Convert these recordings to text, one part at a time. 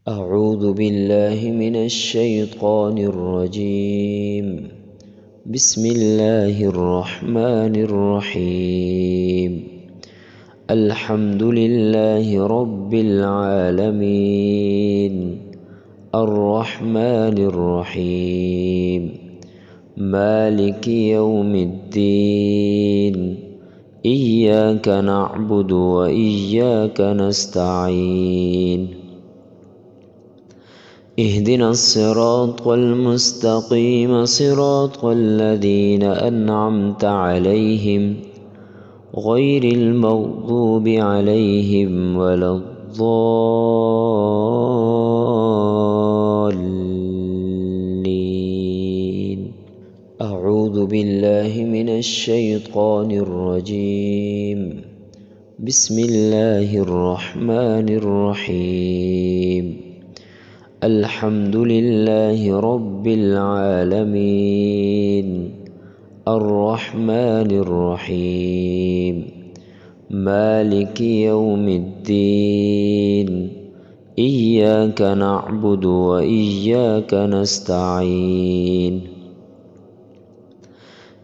أعوذ بالله من الشيطان الرجيم. بسم الله الرحمن الرحيم. الحمد لله رب العالمين، الرحمن الرحيم، مالك يوم الدين. إياك نعبد وإياك نستعين. اهدنا الصراط المستقيم، صراط الذين أنعمت عليهم غير المغضوب عليهم ولا الضالين. أعوذ بالله من الشيطان الرجيم. بسم الله الرحمن الرحيم. الحمد لله رب العالمين، الرحمن الرحيم، مالك يوم الدين. إياك نعبد وإياك نستعين.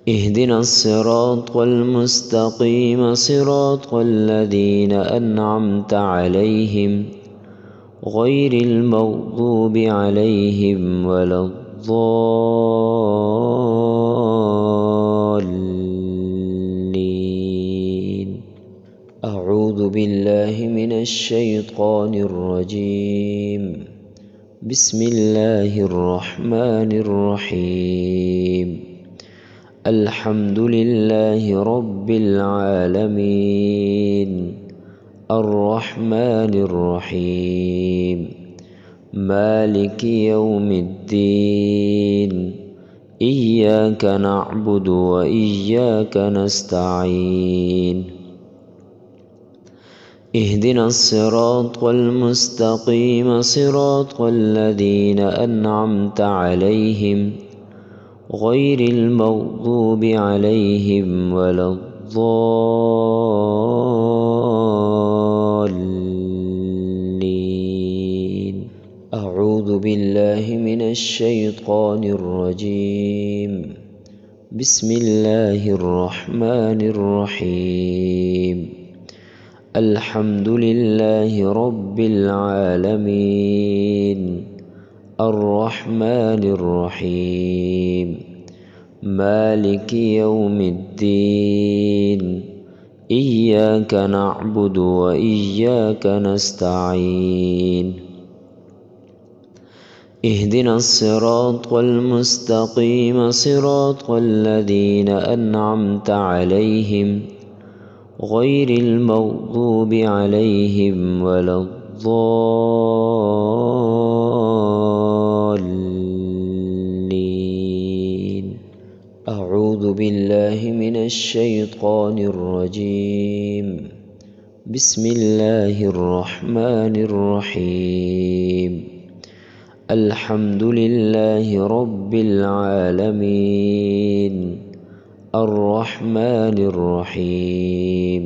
اهدنا الصراط المستقيم، صراط الذين أنعمت عليهم غير المغضوب عليهم ولا الضالين. أعوذ بالله من الشيطان الرجيم. بسم الله الرحمن الرحيم. الحمد لله رب العالمين، الرحمن الرحيم، مالك يوم الدين. إياك نعبد وإياك نستعين. اهدنا الصراط المستقيم، صراط الذين أنعمت عليهم غير المغضوب عليهم ولا الضالين. أعوذ بالله من الشيطان الرجيم. بسم الله الرحمن الرحيم. الحمد لله رب العالمين، الرحمن الرحيم، مالك يوم الدين. إياك نعبد وإياك نستعين. اهدنا الصراط المستقيم، صراط الذين أنعمت عليهم غير المغضوب عليهم ولا الضالين. أعوذ بالله من الشيطان الرجيم. بسم الله الرحمن الرحيم. الحمد لله رب العالمين، الرحمن الرحيم،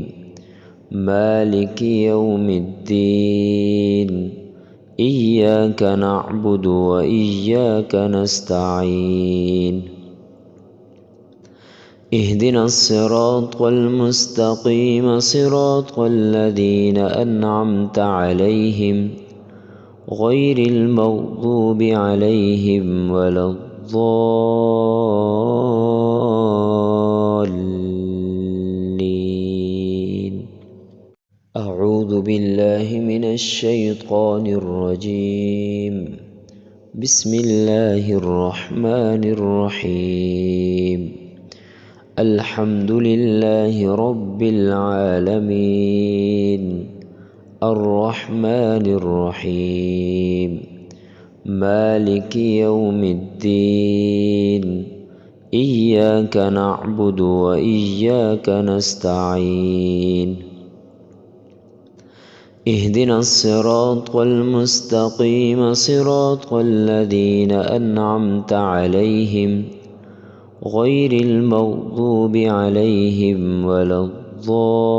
مالك يوم الدين. إياك نعبد وإياك نستعين. اهدنا الصراط المستقيم، صراط الذين أنعمت عليهم غير المغضوب عليهم ولا الضالين. أعوذ بالله من الشيطان الرجيم. بسم الله الرحمن الرحيم. الحمد لله رب العالمين، الرحمن الرحيم، مالك يوم الدين. إياك نعبد وإياك نستعين. اهدنا الصراط المستقيم، صراط الذين أنعمت عليهم غير المغضوب عليهم ولا الضالين.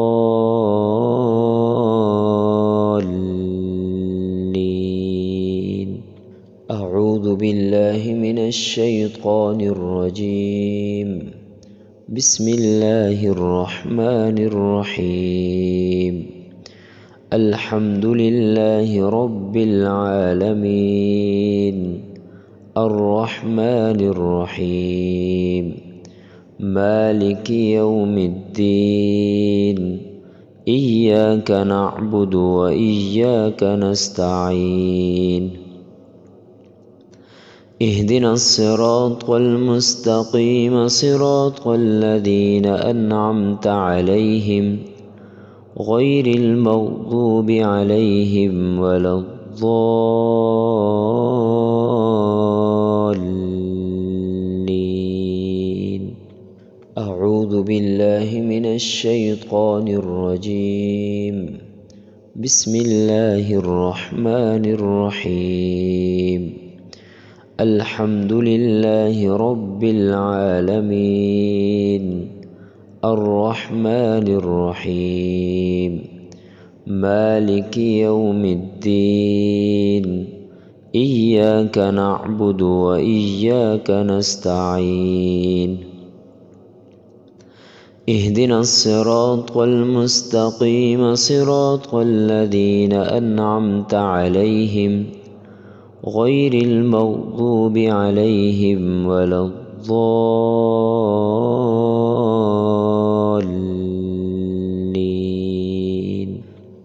بالله من الشيطان الرجيم. بسم الله الرحمن الرحيم. الحمد لله رب العالمين، الرحمن الرحيم، مالك يوم الدين، إياك نعبد وإياك نستعين. اهدنا الصراط المستقيم، صراط الذين أنعمت عليهم غير المغضوب عليهم ولا الضالين. أعوذ بالله من الشيطان الرجيم. بسم الله الرحمن الرحيم. الحمد لله رب العالمين، الرحمن الرحيم، مالك يوم الدين، إياك نعبد وإياك نستعين. اهدنا الصراط المستقيم، صراط الذين أنعمت عليهم غير المغضوب عليهم ولا الضالين.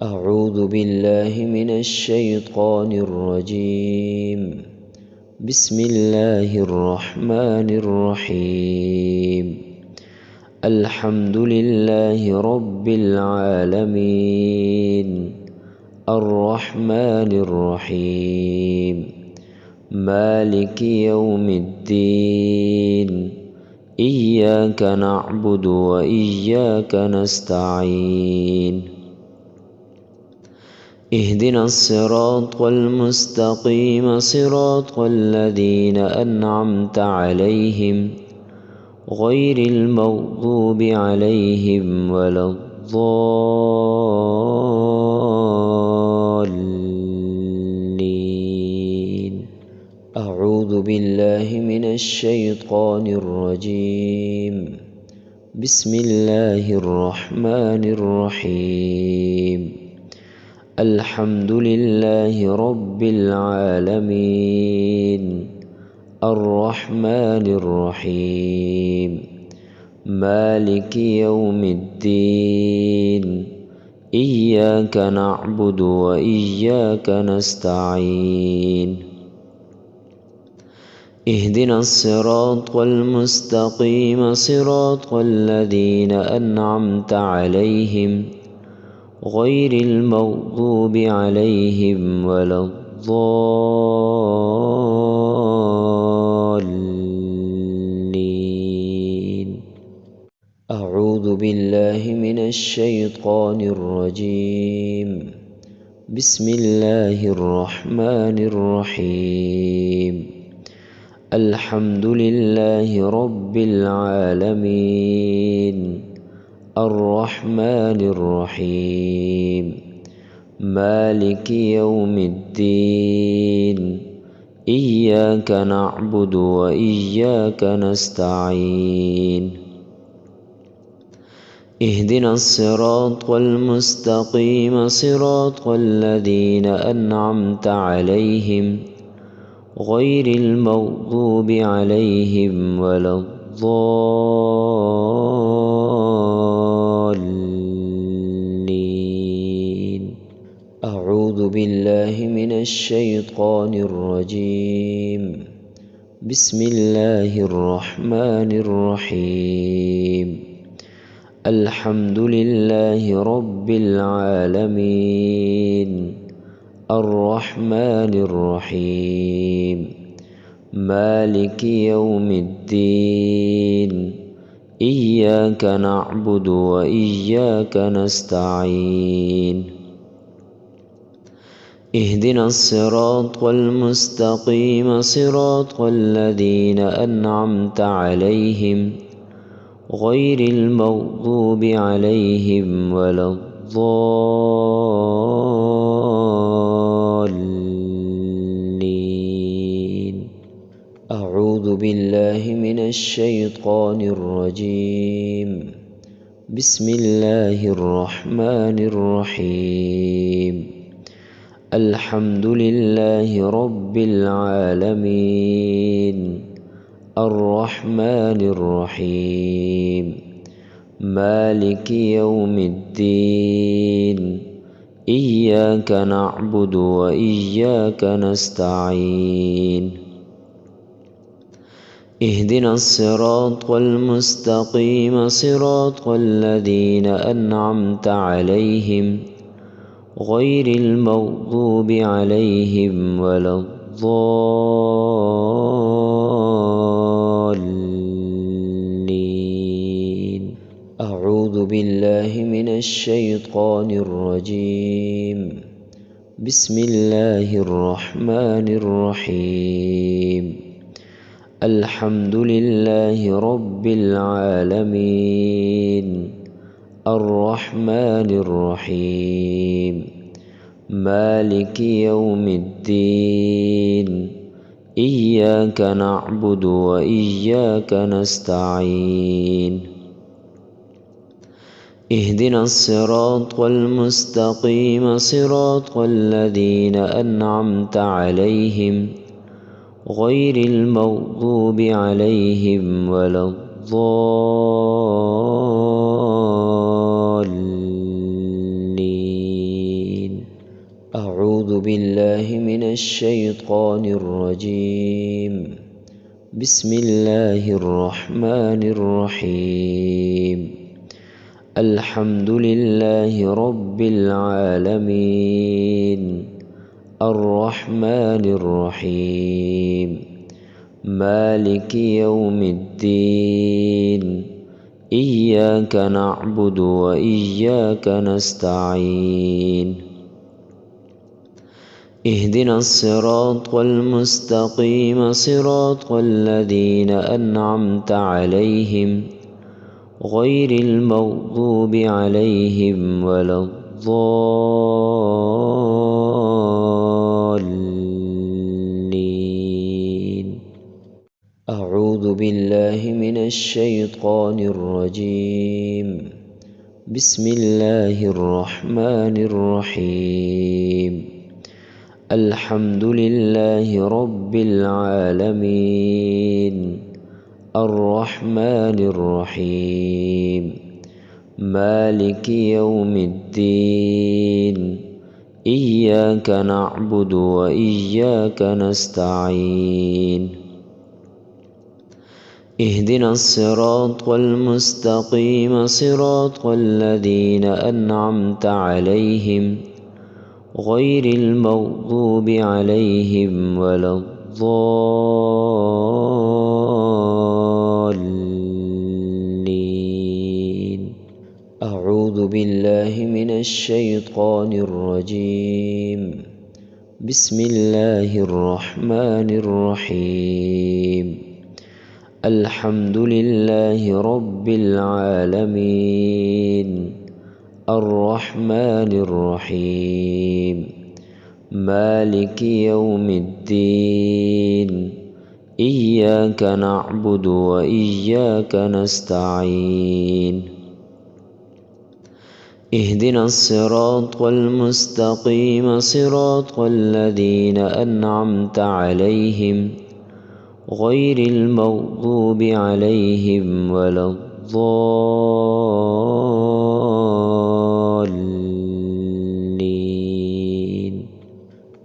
أعوذ بالله من الشيطان الرجيم. بسم الله الرحمن الرحيم. الحمد لله رب العالمين، الرحمن الرحيم، مالك يوم الدين، إياك نعبد وإياك نستعين. اهدنا الصراط المستقيم، صراط الذين أنعمت عليهم غير المغضوب عليهم ولا الضالين. أعوذ بالله من الشيطان الرجيم. بسم الله الرحمن الرحيم. الحمد لله رب العالمين، الرحمن الرحيم، مالك يوم الدين، إياك نعبد وإياك نستعين. اهدنا الصراط المستقيم، صراط الذين أنعمت عليهم غير المغضوب عليهم ولا الضالين. أعوذ بالله من الشيطان الرجيم. بسم الله الرحمن الرحيم. الحمد لله رب العالمين، الرحمن الرحيم، مالك يوم الدين، إياك نعبد وإياك نستعين. اهدنا الصراط المستقيم، صراط الذين أنعمت عليهم غير المغضوب عليهم ولا الضالين. أعوذ بالله من الشيطان الرجيم. بسم الله الرحمن الرحيم. الحمد لله رب العالمين، الرحمن الرحيم، مالك يوم الدين، إياك نعبد وإياك نستعين. اهدنا الصراط المستقيم، صراط الذين أنعمت عليهم غير المغضوب عليهم ولا الضالين. أعوذ بالله من الشيطان الرجيم. بسم الله الرحمن الرحيم. الحمد لله رب العالمين، الرحمن الرحيم، مالك يوم الدين، إياك نعبد وإياك نستعين. اهدنا الصراط المستقيم، صراط الذين أنعمت عليهم غير المغضوب عليهم ولا الضالين. أعوذ بالله من الشيطان الرجيم. بسم الله الرحمن الرحيم. الحمد لله رب العالمين، الرحمن الرحيم، مالك يوم الدين، إياك نعبد وإياك نستعين. اهدنا الصراط المستقيم، صراط الذين أنعمت عليهم غير المغضوب عليهم ولا الضالين. أعوذ بالله من الشيطان الرجيم. بسم الله الرحمن الرحيم. الحمد لله رب العالمين، الرحمن الرحيم، مالك يوم الدين، إياك نعبد وإياك نستعين. اهدنا الصراط المستقيم، صراط الذين أنعمت عليهم غير المغضوب عليهم ولا الضالين. أعوذ بالله من الشيطان الرجيم. بسم الله الرحمن الرحيم. الحمد لله رب العالمين، الرحمن الرحيم، مالك يوم الدين، إياك نعبد وإياك نستعين. اهدنا الصراط المستقيم، صراط الذين أنعمت عليهم غير المغضوب عليهم ولا الضالين. أعوذ بالله من الشيطان الرجيم. بسم الله الرحمن الرحيم. الحمد لله رب العالمين، الرحمن الرحيم، مالك يوم الدين، إياك نعبد وإياك نستعين. اهدنا الصراط المستقيم، صراط الذين أنعمت عليهم غير المغضوب عليهم ولا الضالين.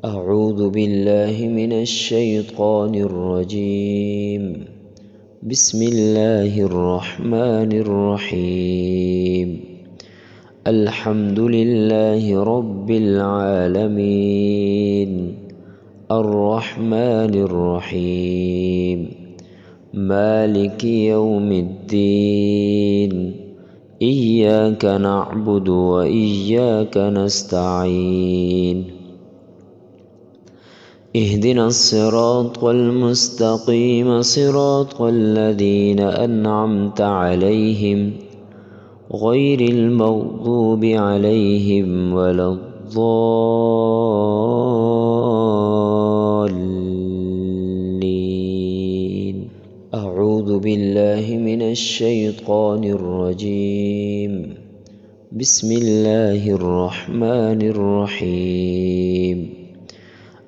أعوذ بالله من الشيطان الرجيم. بسم الله الرحمن الرحيم. الحمد لله رب العالمين، الرحمن الرحيم، مالك يوم الدين، إياك نعبد وإياك نستعين. اهدنا الصراط المستقيم، صراط الذين أنعمت عليهم غير المغضوب عليهم ولا الضالين. من الشيطان الرجيم. بسم الله الرحمن الرحيم.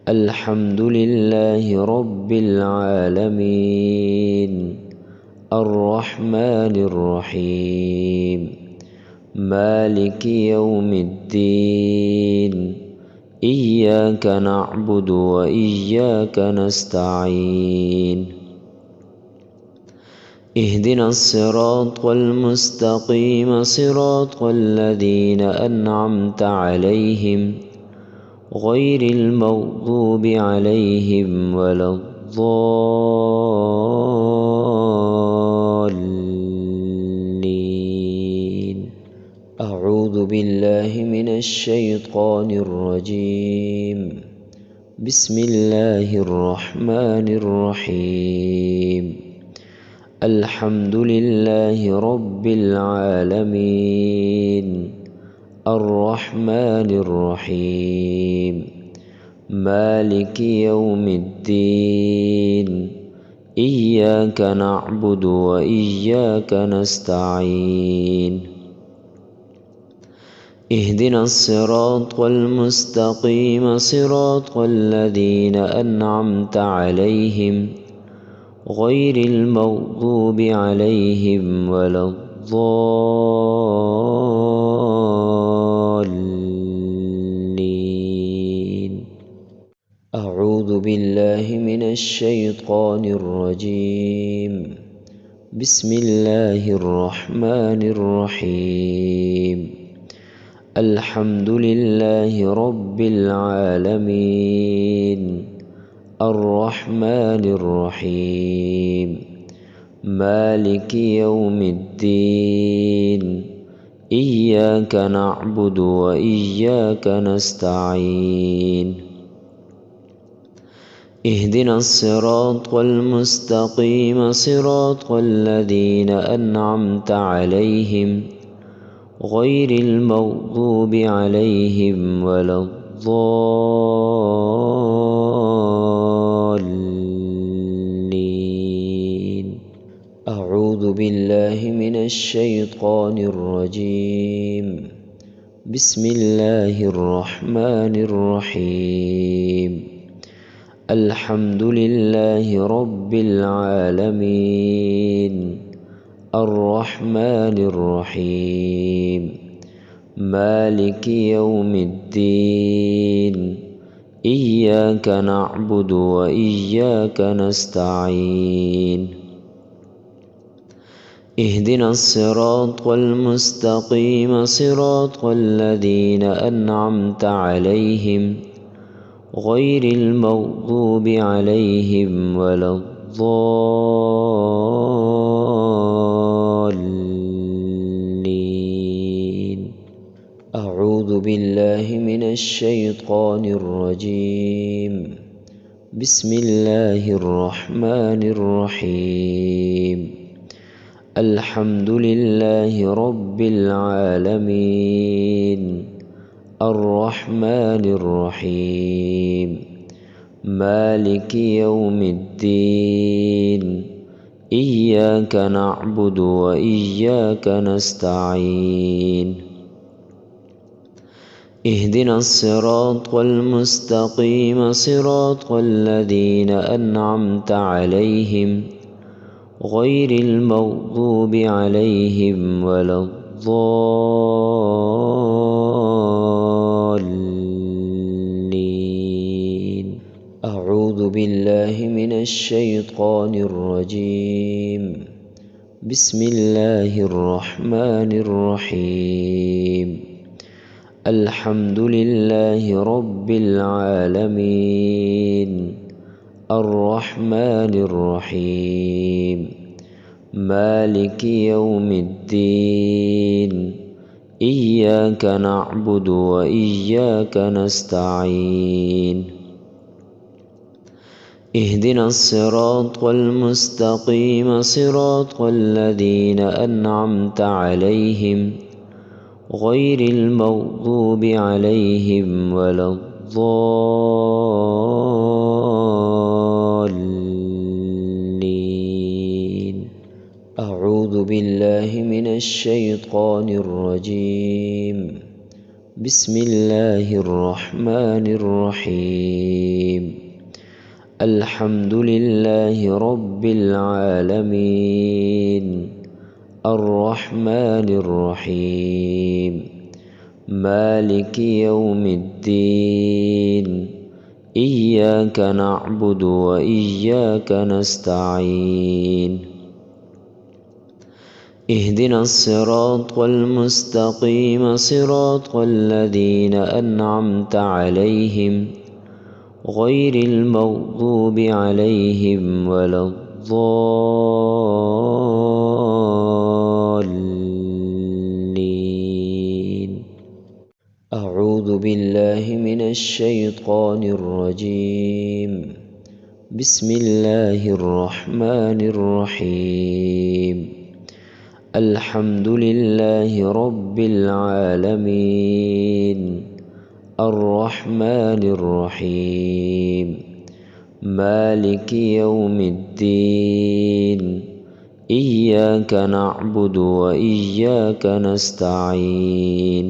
الحمد لله رب العالمين، الرحمن الرحيم، مالك يوم الدين، إياك نعبد وإياك نستعين. اهدنا الصراط المستقيم، صراط الذين أنعمت عليهم غير المغضوب عليهم ولا الضالين. أعوذ بالله من الشيطان الرجيم. بسم الله الرحمن الرحيم. الحمد لله رب العالمين، الرحمن الرحيم، مالك يوم الدين، إياك نعبد وإياك نستعين. اهدنا الصراط المستقيم، صراط الذين أنعمت عليهم غير المغضوب عليهم ولا الضالين. أعوذ بالله من الشيطان الرجيم. بسم الله الرحمن الرحيم. الحمد لله رب العالمين، الرحمن الرحيم، مالك يوم الدين، إياك نعبد وإياك نستعين. اهدنا الصراط المستقيم، صراط الذين أنعمت عليهم غير المغضوب عليهم ولا الضالين. أعوذ بالله من الشيطان الرجيم. بسم الله الرحمن الرحيم. الحمد لله رب العالمين، الرحمن الرحيم، مالك يوم الدين، إياك نعبد وإياك نستعين. اهدنا الصراط المستقيم، صراط الذين أنعمت عليهم غير المغضوب عليهم ولا الضالين. أعوذ بالله من الشيطان الرجيم. بسم الله الرحمن الرحيم. الحمد لله رب العالمين، الرحمن الرحيم، مالك يوم الدين، إياك نعبد وإياك نستعين. اهدنا الصراط المستقيم، صراط الذين أنعمت عليهم غير المغضوب عليهم ولا الضالين. أعوذ بالله من الشيطان الرجيم. بسم الله الرحمن الرحيم. الحمد لله رب العالمين، الرحمن الرحيم، مالك يوم الدين، إياك نعبد وإياك نستعين. اهدنا الصراط المستقيم، صراط الذين أنعمت عليهم غير المغضوب عليهم ولا الضالين. أعوذ الشيطان الرجيم. بسم الله الرحمن الرحيم. الحمد لله رب العالمين، الرحمن الرحيم، مالك يوم الدين، إياك نعبد وإياك نستعين. اهدنا الصراط المستقيم، صراط الذين أنعمت عليهم غير المغضوب عليهم ولا الضالين. أعوذ بالله من الشيطان الرجيم. بسم الله الرحمن الرحيم. الحمد لله رب العالمين، الرحمن الرحيم، مالك يوم الدين، إياك نعبد وإياك نستعين.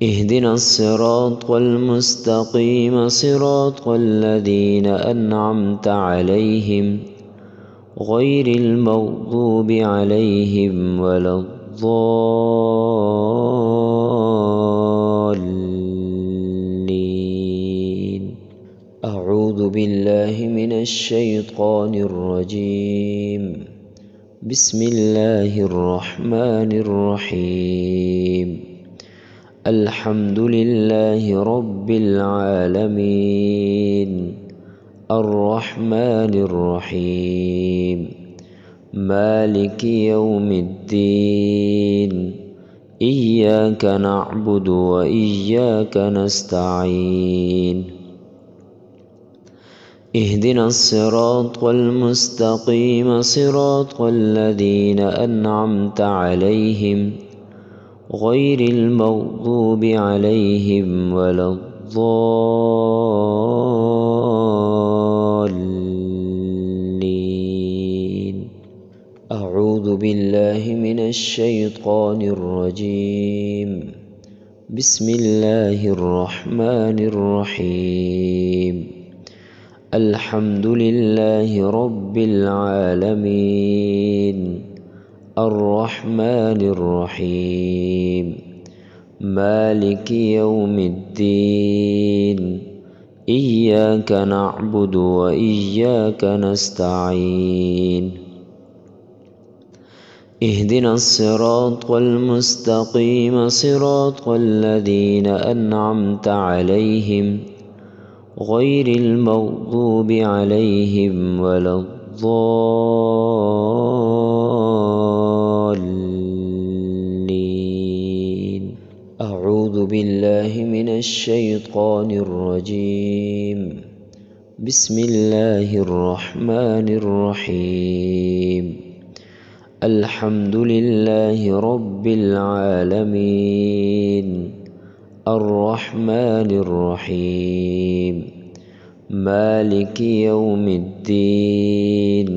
اهدنا الصراط المستقيم، صراط الذين أنعمت عليهم غير المغضوب عليهم ولا الضالين. أعوذ بالله من الشيطان الرجيم. بسم الله الرحمن الرحيم. الحمد لله رب العالمين، الرحمن الرحيم، مالك يوم الدين، إياك نعبد وإياك نستعين. اهدنا الصراط المستقيم، صراط الذين أنعمت عليهم غير المغضوب عليهم ولا الضالين. أعوذ بالله من الشيطان الرجيم. بسم الله الرحمن الرحيم. الحمد لله رب العالمين، الرحمن الرحيم، مالك يوم الدين، إياك نعبد وإياك نستعين. اهدنا الصراط المستقيم، صراط الذين أنعمت عليهم غير المغضوب عليهم ولا الضالين. أعوذ بالله من الشيطان الرجيم. بسم الله الرحمن الرحيم. الحمد لله رب العالمين، الرحمن الرحيم، مالك يوم الدين،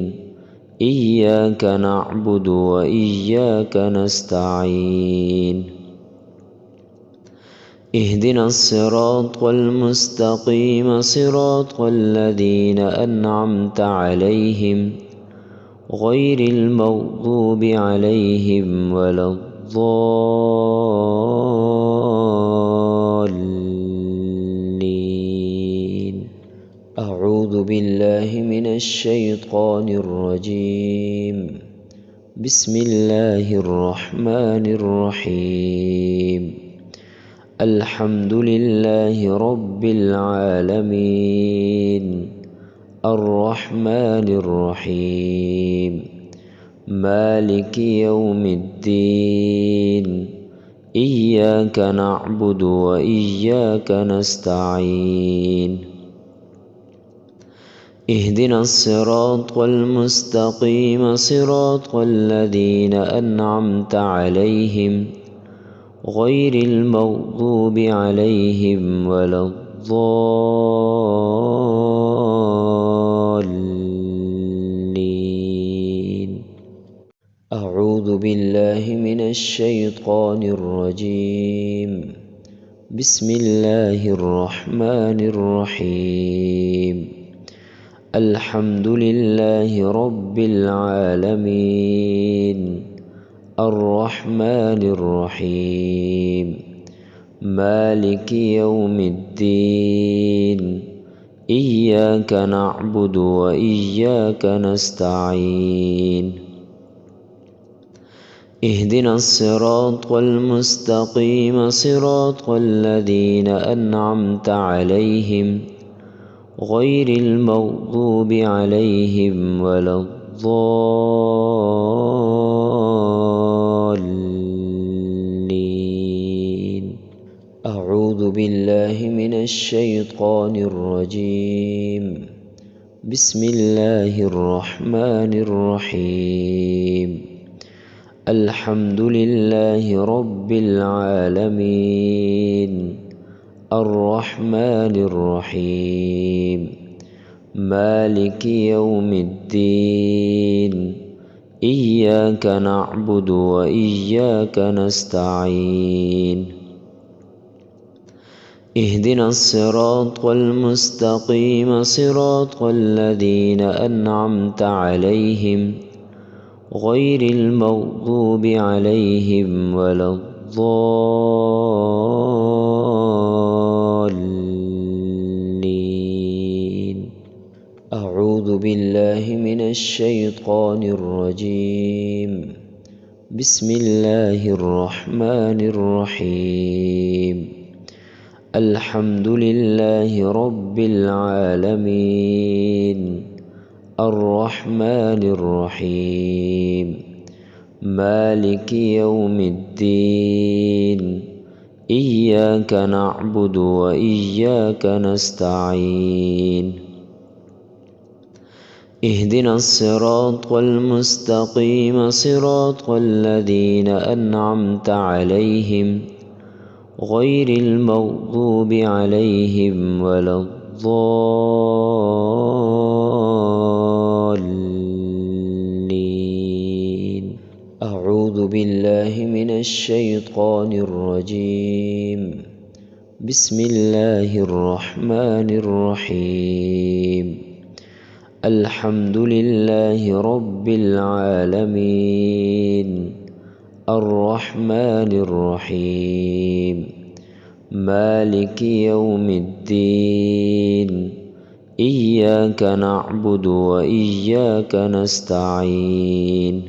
إياك نعبد وإياك نستعين. اهدنا الصراط المستقيم، صراط الذين أنعمت عليهم غير المغضوب عليهم ولا الضالين. أعوذ بالله من الشيطان الرجيم. بسم الله الرحمن الرحيم. الحمد لله رب العالمين، الرحمن الرحيم، مالك يوم الدين، إياك نعبد وإياك نستعين. اهدنا الصراط المستقيم، صراط الذين أنعمت عليهم غير المغضوب عليهم ولا الضالين. من الشيطان الرجيم. بسم الله الرحمن الرحيم. الحمد لله رب العالمين، الرحمن الرحيم، مالك يوم الدين، إياك نعبد وإياك نستعين. اهدنا الصراط المستقيم، صراط الذين أنعمت عليهم غير المغضوب عليهم ولا الضالين. أعوذ بالله من الشيطان الرجيم. بسم الله الرحمن الرحيم. الحمد لله رب العالمين، الرحمن الرحيم، مالك يوم الدين، إياك نعبد وإياك نستعين. اهدنا الصراط المستقيم، صراط الذين أنعمت عليهم غير المغضوب عليهم ولا الضالين. أعوذ بالله من الشيطان الرجيم. بسم الله الرحمن الرحيم. الحمد لله رب العالمين، الرحمن الرحيم، مالك يوم الدين، إياك نعبد وإياك نستعين. اهدنا الصراط المستقيم، صراط الذين أنعمت عليهم غير المغضوب عليهم ولا الضالين. أعوذ بالله من الشيطان الرجيم. بسم الله الرحمن الرحيم. الحمد لله رب العالمين، الرحمن الرحيم، مالك يوم الدين، إياك نعبد وإياك نستعين.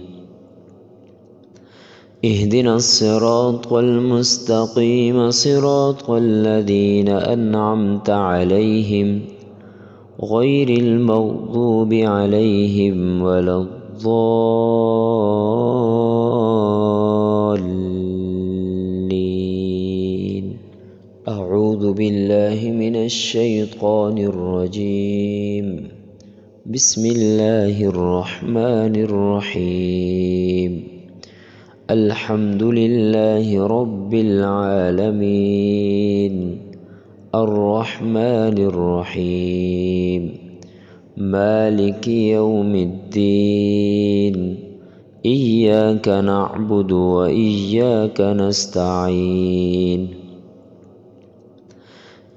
اهدنا الصراط المستقيم، صراط الذين أنعمت عليهم غير المغضوب عليهم ولا الضالين. أعوذ بالله من الشيطان الرجيم. بسم الله الرحمن الرحيم. الحمد لله رب العالمين، الرحمن الرحيم، مالك يوم الدين، إياك نعبد وإياك نستعين.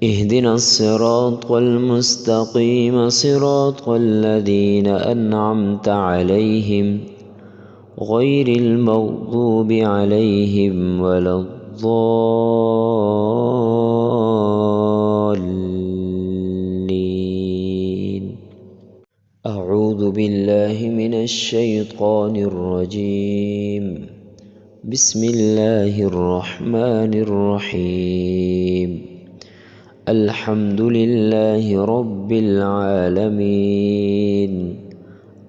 اهدنا الصراط المستقيم، صراط الذين أنعمت عليهم غير المغضوب عليهم ولا الضالين. أعوذ بالله من الشيطان الرجيم. بسم الله الرحمن الرحيم. الحمد لله رب العالمين،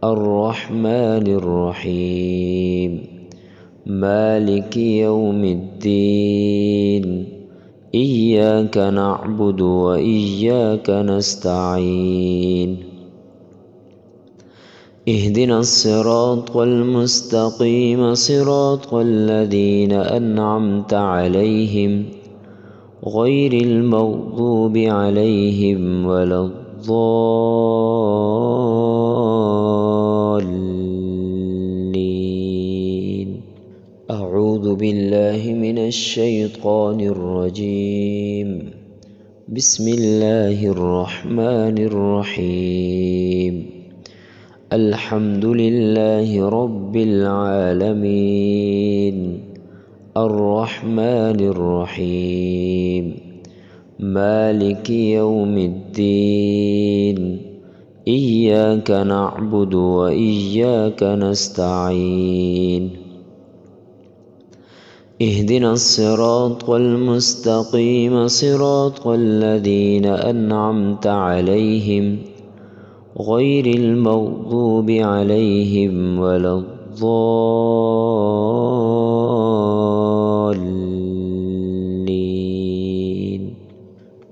الرحمن الرحيم، مالك يوم الدين، إياك نعبد وإياك نستعين. اهدنا الصراط المستقيم، صراط الذين أنعمت عليهم غير المغضوب عليهم ولا الضالين. أعوذ بالله من الشيطان الرجيم. بسم الله الرحمن الرحيم. الحمد لله رب العالمين، الرحمن الرحيم، مالك يوم الدين، إياك نعبد وإياك نستعين. اهدنا الصراط المستقيم، صراط الذين أنعمت عليهم غير المغضوب عليهم ولا الضالين.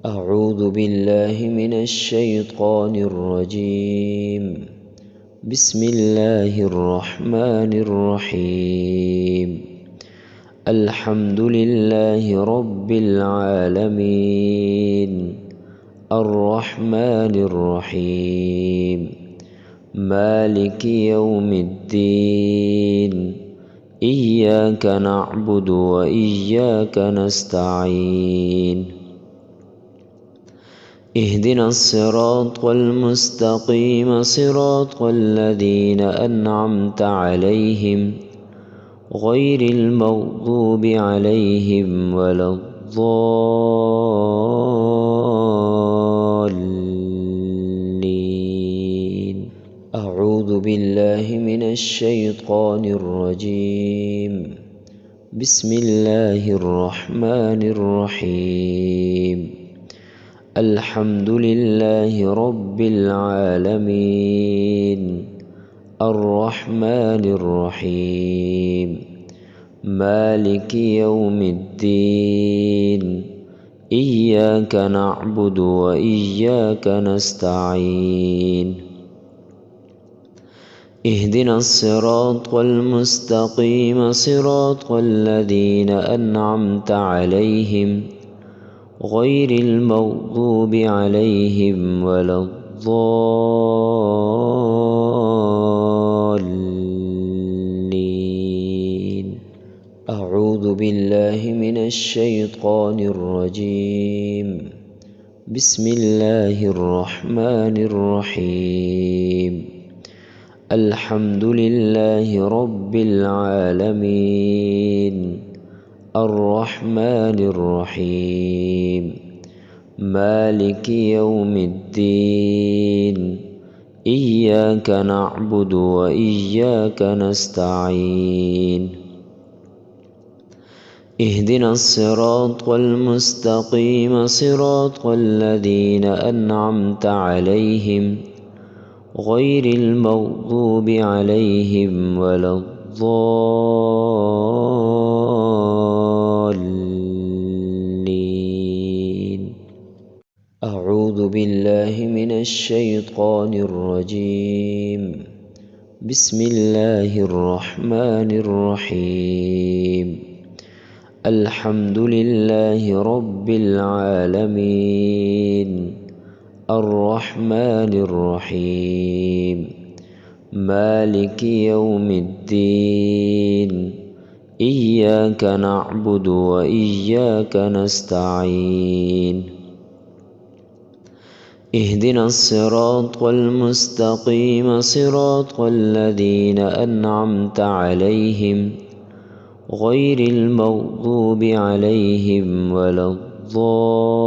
أعوذ بالله من الشيطان الرجيم. بسم الله الرحمن الرحيم. الحمد لله رب العالمين، الرحمن الرحيم، مالك يوم الدين، إياك نعبد وإياك نستعين. اهدنا الصراط المستقيم، صراط الذين أنعمت عليهم غير المغضوب عليهم ولا الضالين. أعوذ بالله من الشيطان الرجيم. بسم الله الرحمن الرحيم. الحمد لله رب العالمين، الرحمن الرحيم، مالك يوم الدين، إياك نعبد وإياك نستعين. اهدنا الصراط المستقيم، صراط الذين أنعمت عليهم غير المغضوب عليهم ولا الضالين. أعوذ بالله من الشيطان الرجيم. بسم الله الرحمن الرحيم. الحمد لله رب العالمين، الرحمن الرحيم، مالك يوم الدين، إياك نعبد وإياك نستعين. اهدنا الصراط المستقيم، صراط الذين أنعمت عليهم غير المغضوب عليهم ولا الضالين. أعوذ بالله من الشيطان الرجيم. بسم الله الرحمن الرحيم. الحمد لله رب العالمين، الرحمن الرحيم، مالك يوم الدين، إياك نعبد وإياك نستعين. اهدنا الصراط المستقيم، صراط الذين أنعمت عليهم غير المغضوب عليهم ولا الضالين.